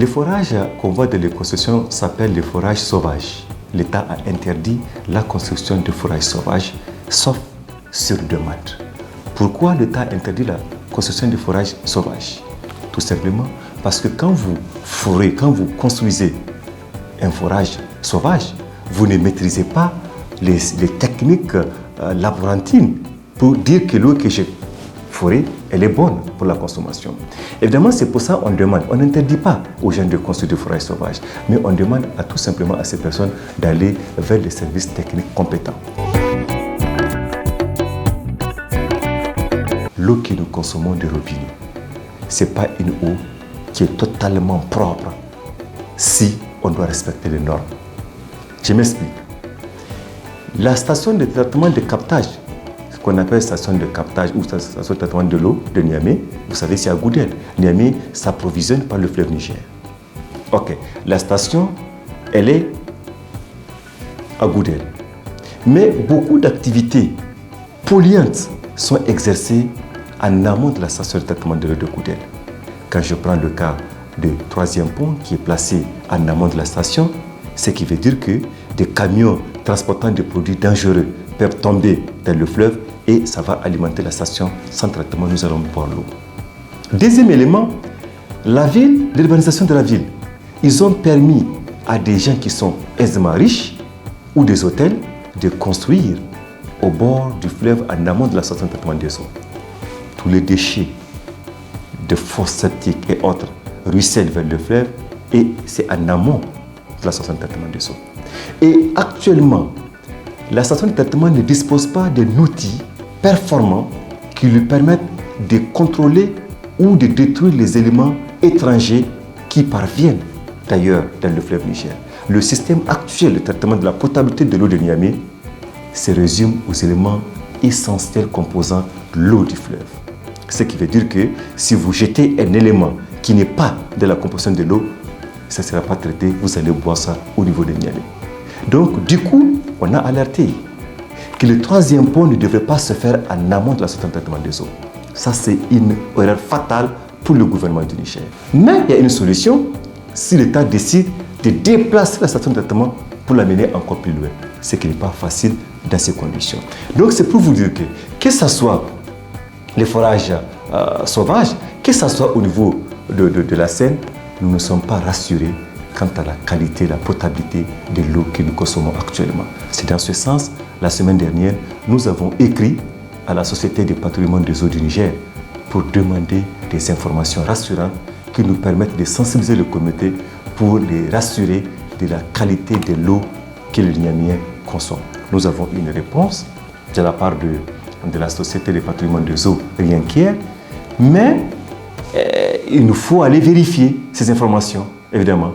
Les forages qu'on voit dans les constructions s'appellent les forages sauvages. L'État a interdit la construction de forages sauvages, sauf sur demande. Pourquoi l'État a interdit la construction de forages sauvages? Tout simplement parce que quand vous forez, quand vous construisez un forage sauvage, vous ne maîtrisez pas les techniques laborantines pour dire que l'eau que j'ai forée, elle est bonne pour la consommation. Évidemment, c'est pour ça qu'on demande, on n'interdit pas aux gens de construire des forages sauvages, mais on demande tout simplement à ces personnes d'aller vers les services techniques compétents. L'eau que nous consommons de robinet, ce n'est pas une eau qui est totalement propre si on doit respecter les normes. Je m'explique. La station de traitement de captage, ce qu'on appelle station de captage ou station de traitement de l'eau de Niamey, vous savez, c'est à Goudel. Niamey s'approvisionne par le fleuve Niger. Ok, la station, elle est à Goudel. Mais beaucoup d'activités polluantes sont exercées en amont de la station de traitement de l'eau de Goudel. Quand je prends le cas du 3e pont qui est placé en amont de la station, ce qui veut dire que des camions transportant des produits dangereux peuvent tomber dans le fleuve et ça va alimenter la station. Sans traitement, nous allons boire l'eau. Deuxième élément, la ville, l'urbanisation de la ville. Ils ont permis à des gens qui sont aisément riches ou des hôtels de construire au bord du fleuve en amont de la station de traitement des eaux. Tous les déchets de fosses septiques et autres ruissellent vers le fleuve et c'est en amont de la station de traitement des eaux. Et actuellement, la station de traitement ne dispose pas d'un outil performant qui lui permette de contrôler ou de détruire les éléments étrangers qui parviennent d'ailleurs dans le fleuve Niger. Le système actuel de traitement de la potabilité de l'eau de Niamey se résume aux éléments essentiels composant l'eau du fleuve. Ce qui veut dire que si vous jetez un élément qui n'est pas de la composition de l'eau, ça ne sera pas traité, vous allez boire ça au niveau de Niamey. Donc, du coup, on a alerté que le 3e pont ne devrait pas se faire en amont de la station de traitement des eaux. Ça, c'est une erreur fatale pour le gouvernement du Niger. Mais il y a une solution si l'État décide de déplacer la station de traitement pour l'amener encore plus loin. Ce qui n'est pas facile dans ces conditions. Donc, c'est pour vous dire que ce soit les forages sauvages, que ce soit au niveau de la Seine, nous ne sommes pas rassurés quant à la qualité, la potabilité de l'eau que nous consommons actuellement. C'est dans ce sens, la semaine dernière, nous avons écrit à la Société de patrimoine des eaux du Niger pour demander des informations rassurantes qui nous permettent de sensibiliser le comité pour les rassurer de la qualité de l'eau que les Niamiens consomment. Nous avons une réponse de la part de la Société de patrimoine des eaux, rien qu'hier, mais il nous faut aller vérifier ces informations, évidemment.